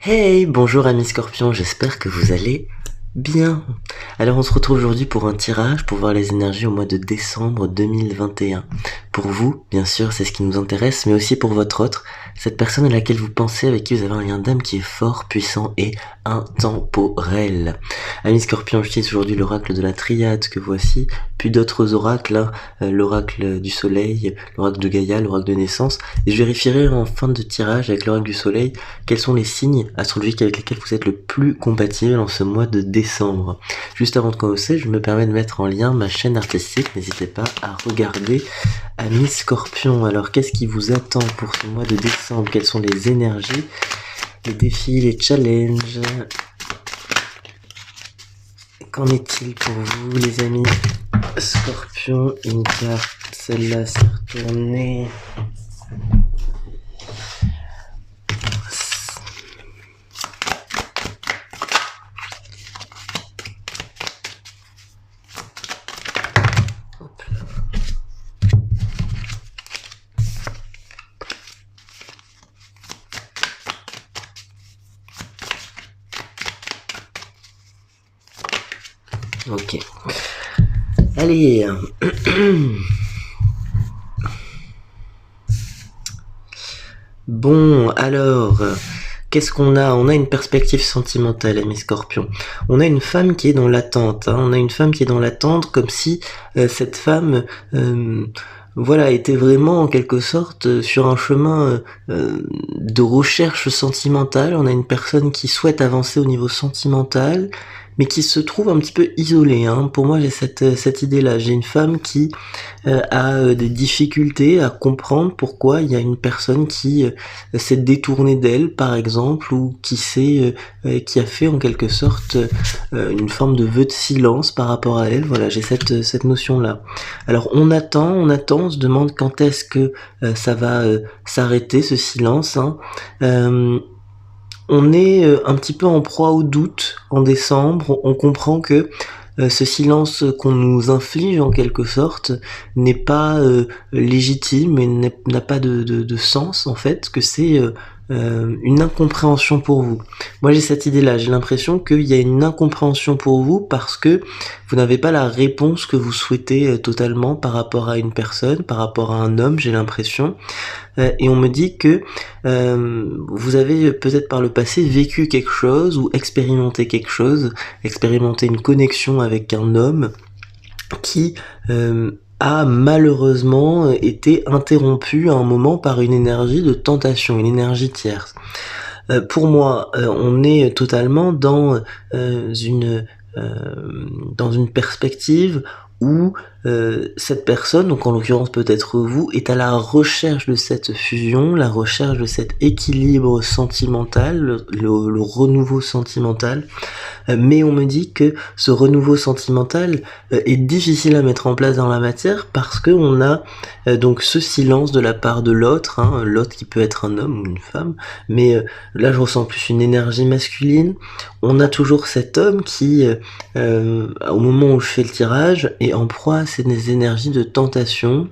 Hey, bonjour amis scorpions, j'espère que vous allez bien. Alors on se retrouve aujourd'hui pour un tirage pour voir les énergies au mois de décembre 2021. Pour vous, bien sûr, c'est ce qui nous intéresse, mais aussi pour votre autre, cette personne à laquelle vous pensez, avec qui vous avez un lien d'âme qui est fort, puissant et intemporel. Amis scorpions, j'utilise aujourd'hui l'oracle de la triade que voici, puis d'autres oracles, l'oracle du soleil, l'oracle de Gaïa, l'oracle de naissance, et je vérifierai en fin de tirage avec l'oracle du soleil quels sont les signes astrologiques avec lesquels vous êtes le plus compatible en ce mois de décembre. Juste avant de commencer, je me permets de mettre en lien ma chaîne artistique, n'hésitez pas à regarder Amis Scorpion. Alors qu'est-ce qui vous attend pour ce mois de décembre? Quelles sont les énergies, les défis, les challenges? Qu'en est-il pour vous les amis Scorpion? Une carte, celle-là s'est retournée. Ok. Allez. Bon, alors, qu'est-ce qu'on a? On a une perspective sentimentale, amis scorpions. On a une femme qui est dans l'attente. On a une femme qui est dans l'attente comme si cette femme... voilà, était vraiment en quelque sorte sur un chemin de recherche sentimentale. On a une personne qui souhaite avancer au niveau sentimental, mais qui se trouve un petit peu isolée. Pour moi, j'ai cette idée-là. J'ai une femme qui a des difficultés à comprendre pourquoi il y a une personne qui s'est détournée d'elle, par exemple, ou qui a fait en quelque sorte une forme de vœu de silence par rapport à elle. Voilà, j'ai cette notion-là. Alors on attend, on se demande quand est-ce que ça va s'arrêter ce silence. On est un petit peu en proie au doute en décembre. On comprend que ce silence qu'on nous inflige en quelque sorte n'est pas légitime et n'a pas de sens en fait, que c'est une incompréhension pour vous. Moi j'ai cette idée-là, j'ai l'impression qu'il y a une incompréhension pour vous parce que vous n'avez pas la réponse que vous souhaitez totalement par rapport à une personne, par rapport à un homme, j'ai l'impression. Et on me dit que vous avez peut-être par le passé vécu quelque chose ou expérimenté quelque chose, expérimenté une connexion avec un homme qui a malheureusement été interrompu à un moment par une énergie de tentation, une énergie tierce. Pour moi, on est totalement dans une perspective où cette personne, donc en l'occurrence peut-être vous, est à la recherche de cette fusion, la recherche de cet équilibre sentimental, le renouveau sentimental, mais on me dit que ce renouveau sentimental est difficile à mettre en place dans la matière parce que on a donc ce silence de la part de l'autre, l'autre qui peut être un homme ou une femme, mais là je ressens plus une énergie masculine. On a toujours cet homme qui, au moment où je fais le tirage, est en proie à ces énergies de tentation,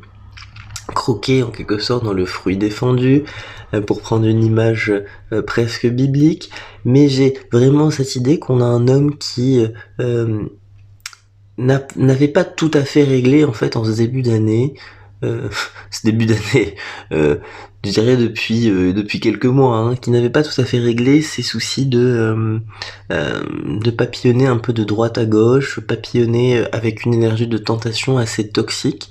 croquer en quelque sorte dans le fruit défendu, pour prendre une image presque biblique, mais j'ai vraiment cette idée qu'on a un homme qui n'avait pas tout à fait réglé en fait en ce début d'année, ce début d'année, je dirais depuis quelques mois, qui n'avait pas tout à fait réglé ses soucis de papillonner un peu de droite à gauche, papillonner avec une énergie de tentation assez toxique.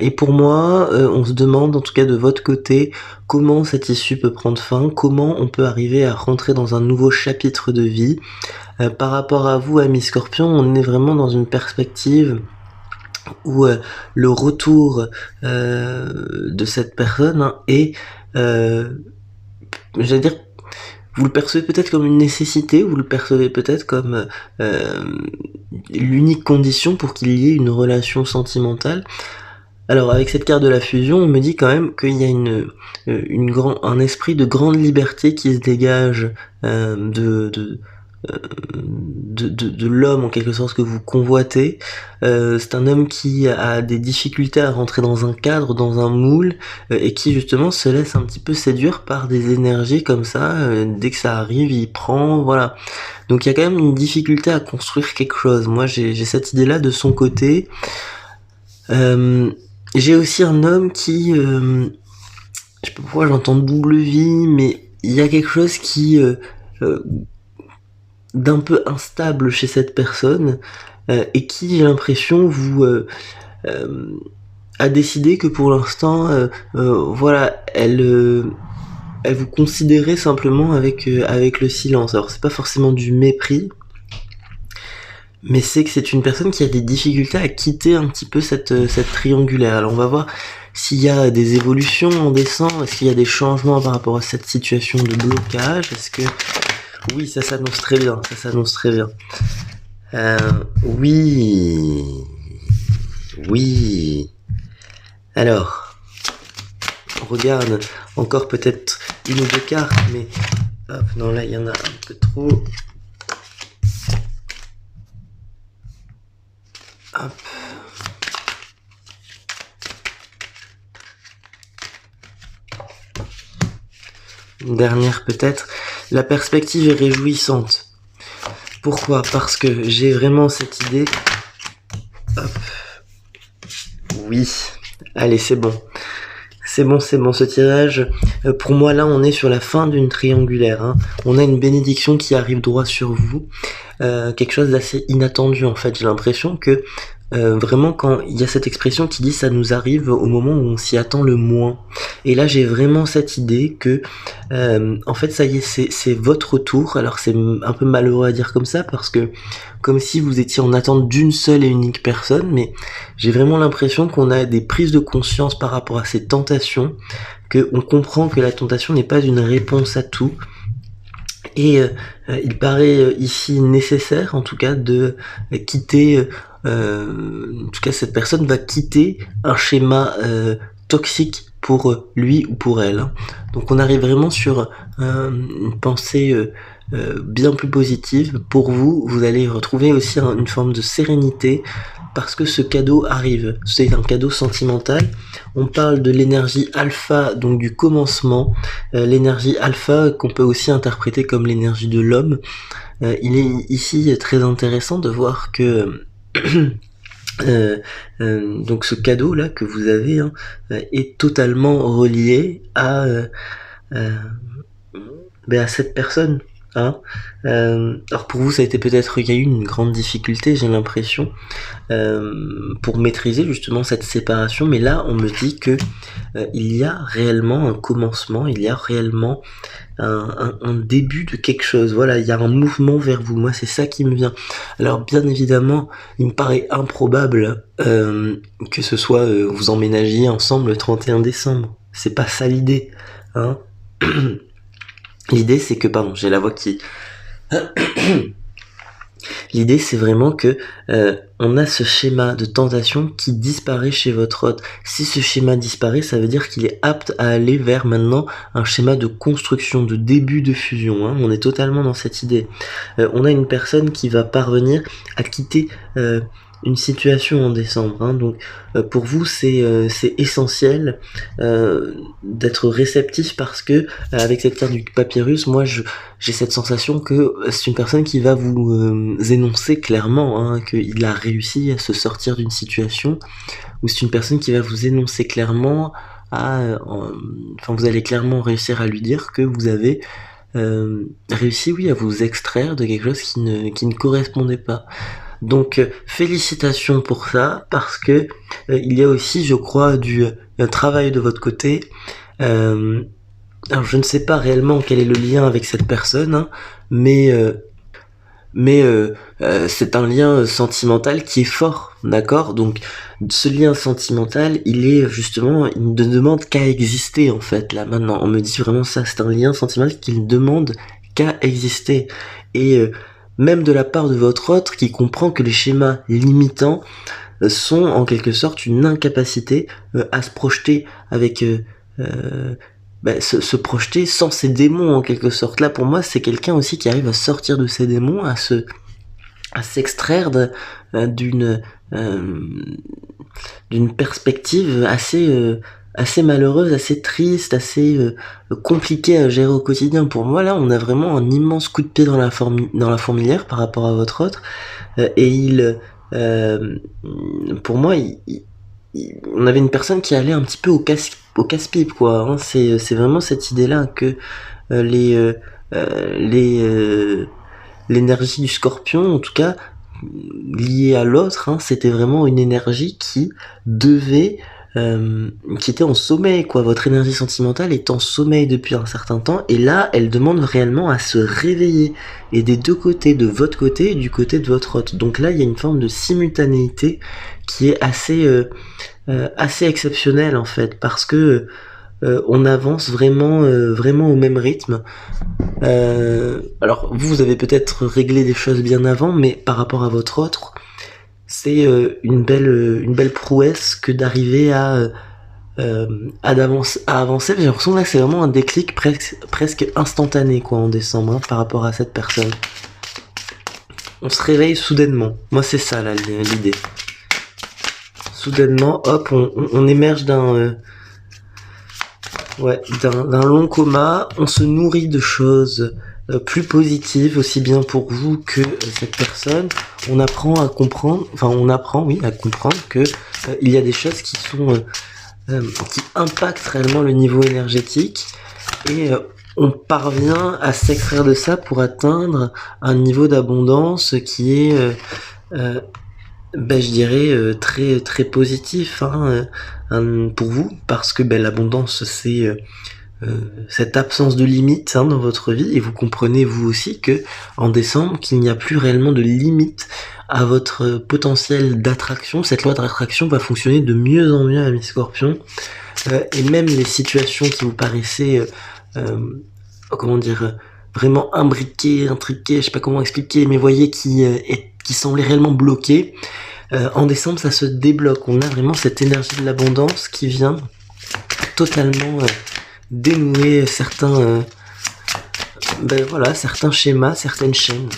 Et pour moi, on se demande, en tout cas de votre côté, comment cette issue peut prendre fin, comment on peut arriver à rentrer dans un nouveau chapitre de vie. Par rapport à vous, amis Scorpion, on est vraiment dans une perspective où le retour de cette personne est, j'allais dire, vous le percevez peut-être comme une nécessité, vous le percevez peut-être comme l'unique condition pour qu'il y ait une relation sentimentale. Alors avec cette carte de la fusion, on me dit quand même qu'il y a un esprit de grande liberté qui se dégage de l'homme en quelque sorte que vous convoitez. C'est un homme qui a des difficultés à rentrer dans un cadre, dans un moule, et qui justement se laisse un petit peu séduire par des énergies comme ça. Dès que ça arrive, il prend, voilà. Donc il y a quand même une difficulté à construire quelque chose. Moi j'ai cette idée-là de son côté. J'ai aussi un homme qui, je sais pas pourquoi j'entends double vie, mais il y a quelque chose qui d'un peu instable chez cette personne et qui, j'ai l'impression, vous a décidé que pour l'instant, voilà, elle vous considérait simplement avec le silence. Alors c'est pas forcément du mépris, mais c'est que c'est une personne qui a des difficultés à quitter un petit peu cette triangulaire. Alors on va voir s'il y a des évolutions en descend, est-ce qu'il y a des changements par rapport à cette situation de blocage, est-ce que... Oui, ça s'annonce très bien, ça s'annonce très bien. Oui... Oui... Alors... On regarde encore peut-être une ou deux cartes, mais... Hop, non, là, il y en a un peu trop... Hop... Une dernière peut-être. La perspective est réjouissante. Pourquoi? Parce que j'ai vraiment cette idée. Hop. Oui. Allez, c'est bon. C'est bon, ce tirage. Pour moi, là, on est sur la fin d'une triangulaire. Hein. On a une bénédiction qui arrive droit sur vous. Quelque chose d'assez inattendu, en fait. J'ai l'impression que vraiment, quand il y a cette expression qui dit ça nous arrive au moment où on s'y attend le moins. Et là, j'ai vraiment cette idée que, en fait, ça y est, c'est votre tour. Alors, c'est un peu malheureux à dire comme ça, parce que comme si vous étiez en attente d'une seule et unique personne, mais j'ai vraiment l'impression qu'on a des prises de conscience par rapport à ces tentations, qu'on comprend que la tentation n'est pas une réponse à tout. Et il paraît ici nécessaire, en tout cas, de quitter... en tout cas, cette personne va quitter un schéma toxique pour lui ou pour elle. Hein. Donc on arrive vraiment sur une pensée bien plus positive. Pour vous, vous allez retrouver aussi une forme de sérénité parce que ce cadeau arrive. C'est un cadeau sentimental. On parle de l'énergie alpha, donc du commencement. L'énergie alpha qu'on peut aussi interpréter comme l'énergie de l'homme. Il est ici très intéressant de voir que donc ce cadeau là que vous avez hein, est totalement relié à cette personne. Hein. Alors pour vous ça a été peut-être, il y a eu une grande difficulté, j'ai l'impression, pour maîtriser justement cette séparation, mais là on me dit que il y a réellement un commencement, il y a réellement un début de quelque chose. Voilà, il y a un mouvement vers vous. Moi, c'est ça qui me vient. Alors, bien évidemment, il me paraît improbable que ce soit vous emménagiez ensemble le 31 décembre. C'est pas ça l'idée. Hein. L'idée, c'est que, pardon, j'ai la voix qui... L'idée, c'est vraiment que on a ce schéma de tentation qui disparaît chez votre hôte. Si ce schéma disparaît, ça veut dire qu'il est apte à aller vers maintenant un schéma de construction, de début de fusion. Hein. On est totalement dans cette idée. On a une personne qui va parvenir à quitter une situation en décembre. Hein. Donc pour vous, c'est essentiel d'être réceptif parce que avec cette carte du papyrus, moi j'ai cette sensation que c'est une personne qui va vous énoncer clairement hein, qu'il a réussi à se sortir d'une situation, ou c'est une personne qui va vous énoncer clairement enfin vous allez clairement réussir à lui dire que vous avez réussi oui à vous extraire de quelque chose qui ne correspondait pas. Donc félicitations pour ça parce que il y a aussi je crois un travail de votre côté. Alors je ne sais pas réellement quel est le lien avec cette personne, hein, mais c'est un lien sentimental qui est fort, d'accord? Donc ce lien sentimental, il est justement, il ne demande qu'à exister en fait, là maintenant. On me dit vraiment ça, c'est un lien sentimental qui ne demande qu'à exister. Et même de la part de votre autre qui comprend que les schémas limitants sont en quelque sorte une incapacité à se projeter avec se projeter sans ses démons en quelque sorte. Là pour moi c'est quelqu'un aussi qui arrive à sortir de ses démons, à s'extraire d'une d'une perspective assez malheureuse, assez triste, assez compliquée à gérer au quotidien. Pour moi là on a vraiment un immense coup de pied dans la fourmilière par rapport à votre autre, et pour moi on avait une personne qui allait un petit peu au casse-pipe quoi, hein. C'est vraiment cette idée là que euh, les euh, les l'énergie du scorpion en tout cas liée à l'autre, hein, c'était vraiment une énergie devait qui était en sommeil quoi. Votre énergie sentimentale est en sommeil depuis un certain temps et là elle demande réellement à se réveiller, et des deux côtés, de votre côté et du côté de votre hôte. Donc là il y a une forme de simultanéité qui est assez exceptionnelle en fait, parce que on avance vraiment au même rythme. Alors vous avez peut-être réglé des choses bien avant, mais par rapport à votre autre, c'est une belle prouesse que d'arriver à avancer. J'ai l'impression que là c'est vraiment un déclic presque instantané quoi en décembre, hein, par rapport à cette personne. On se réveille soudainement. Moi c'est ça là l'idée. Soudainement, hop, on émerge d'un long coma, on se nourrit de choses plus positives, aussi bien pour vous que cette personne. On apprend à comprendre, à comprendre que il y a des choses qui impactent réellement le niveau énergétique, et on parvient à s'extraire de ça pour atteindre un niveau d'abondance qui est je dirais très très positif, hein, pour vous, parce que l'abondance c'est cette absence de limite, hein, dans votre vie, et vous comprenez vous aussi que en décembre qu'il n'y a plus réellement de limite à votre potentiel d'attraction. Cette loi d'attraction va fonctionner de mieux en mieux à mi-scorpion, et même les situations qui vous paraissaient comment dire, vraiment imbriquées, intriquées, je sais pas comment expliquer, mais voyez qui semblaient réellement bloquées, en décembre ça se débloque. On a vraiment cette énergie de l'abondance qui vient totalement dénouer certains schémas, certaines chaînes.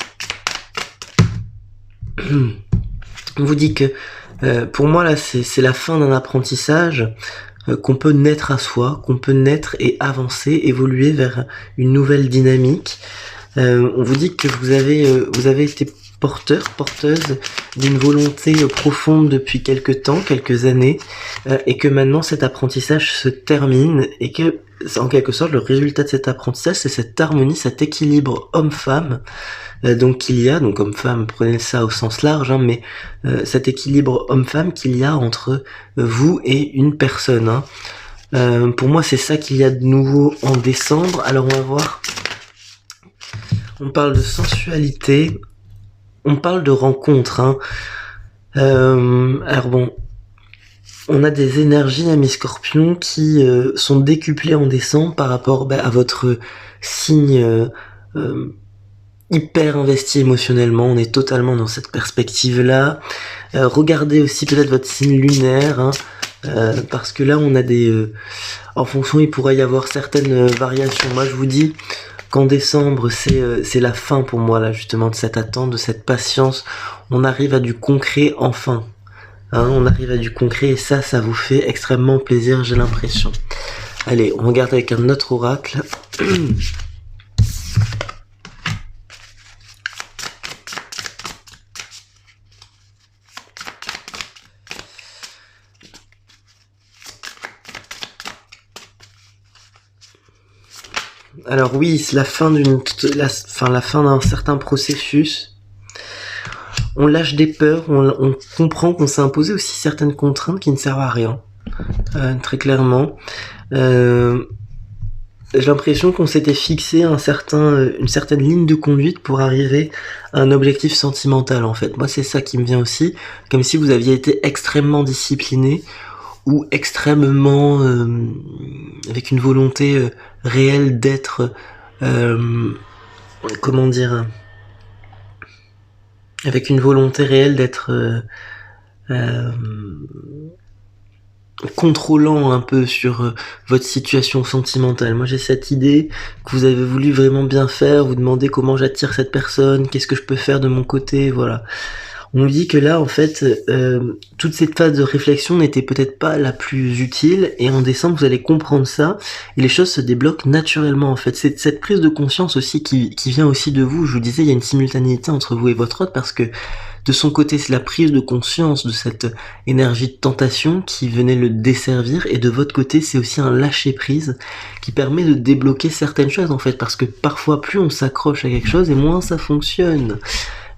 On vous dit que pour moi là c'est la fin d'un apprentissage, qu'on peut naître à soi, qu'on peut naître et avancer, évoluer vers une nouvelle dynamique. On vous dit que vous avez été porteuse d'une volonté profonde depuis quelques années, et que maintenant cet apprentissage se termine, et que en quelque sorte le résultat de cet apprentissage c'est cette harmonie, cet équilibre homme-femme, donc qu'il y a, donc homme-femme, prenez ça au sens large, hein, mais cet équilibre homme-femme qu'il y a entre vous et une personne, hein. Pour moi c'est ça qu'il y a de nouveau en décembre. Alors on va voir, on parle de sensualité, on parle de rencontre, hein. Alors bon, on a des énergies à mi-scorpion qui sont décuplées en décembre par rapport à votre signe hyper investi émotionnellement. On est totalement dans cette perspective-là. Regardez aussi peut-être votre signe lunaire, hein, parce que là on a en fonction il pourrait y avoir certaines variations. Moi je vous dis qu'en décembre c'est la fin pour moi là justement de cette attente, de cette patience. On arrive à du concret enfin. Hein, on arrive à du concret et ça vous fait extrêmement plaisir, j'ai l'impression. Allez, on regarde avec un autre oracle. Alors oui, c'est la fin d'un certain processus. On lâche des peurs, on comprend qu'on s'est imposé aussi certaines contraintes qui ne servent à rien, très clairement. J'ai l'impression qu'on s'était fixé une certaine ligne de conduite pour arriver à un objectif sentimental en fait. Moi c'est ça qui me vient aussi, comme si vous aviez été extrêmement discipliné, ou extrêmement avec une volonté réelle d'être comment dire, avec une volonté réelle d'être contrôlant un peu sur votre situation sentimentale. Moi j'ai cette idée que vous avez voulu vraiment bien faire, vous demandez comment j'attire cette personne, qu'est-ce que je peux faire de mon côté, voilà. On me dit que là, en fait, toute cette phase de réflexion n'était peut-être pas la plus utile, et en décembre, vous allez comprendre ça, et les choses se débloquent naturellement, en fait. C'est cette prise de conscience aussi qui vient aussi de vous. Je vous disais, il y a une simultanéité entre vous et votre hôte, parce que de son côté, c'est la prise de conscience de cette énergie de tentation qui venait le desservir, et de votre côté, c'est aussi un lâcher-prise qui permet de débloquer certaines choses, en fait, parce que parfois, plus on s'accroche à quelque chose, et moins ça fonctionne.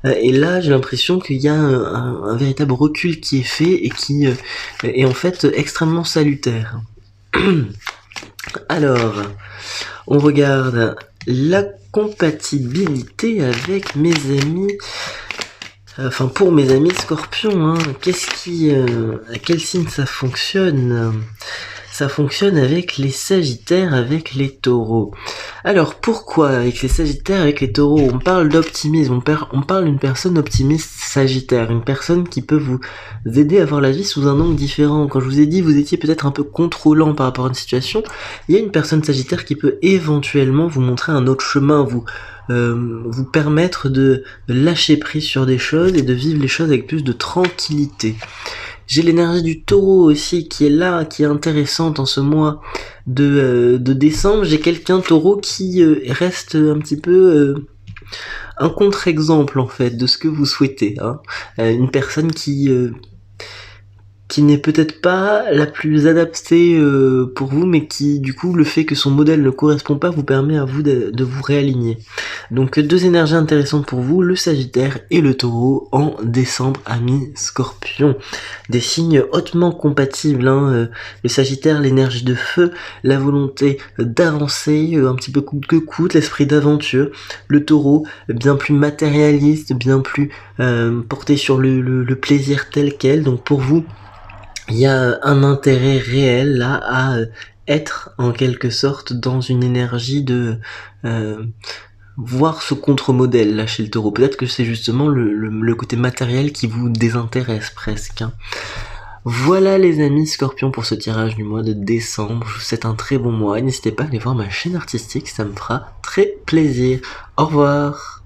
Et là, j'ai l'impression qu'il y a un véritable recul qui est fait et qui est en fait extrêmement salutaire. Alors, on regarde la compatibilité avec mes amis, enfin pour mes amis scorpions, hein. À quel signe ça fonctionne ? Ça fonctionne avec les sagittaires, avec les taureaux. Alors pourquoi avec les sagittaires, avec les taureaux, on parle d'optimisme, on parle d'une personne optimiste sagittaire, une personne qui peut vous aider à voir la vie sous un angle différent. Quand je vous ai dit vous étiez peut-être un peu contrôlant par rapport à une situation, il y a une personne sagittaire qui peut éventuellement vous montrer un autre chemin, vous permettre de lâcher prise sur des choses et de vivre les choses avec plus de tranquillité. J'ai l'énergie du taureau aussi qui est là, qui est intéressante en ce mois de décembre. J'ai quelqu'un taureau qui reste un petit peu un contre-exemple en fait de ce que vous souhaitez, hein. Une personne qui n'est peut-être pas la plus adaptée pour vous, mais qui, du coup, le fait que son modèle ne correspond pas vous permet à vous de vous réaligner. Donc, deux énergies intéressantes pour vous, le Sagittaire et le Taureau en décembre, amis Scorpion. Des signes hautement compatibles, hein. Le Sagittaire, l'énergie de feu, la volonté d'avancer, un petit peu coûte que coûte, l'esprit d'aventure. Le Taureau, bien plus matérialiste, bien plus porté sur le plaisir tel quel. Donc, pour vous, il y a un intérêt réel là à être en quelque sorte dans une énergie de voir ce contre-modèle là chez le taureau. Peut-être que c'est justement le côté matériel qui vous désintéresse presque, hein. Voilà les amis Scorpions pour ce tirage du mois de décembre. Je vous souhaite un très bon mois et n'hésitez pas à aller voir ma chaîne artistique, ça me fera très plaisir. Au revoir.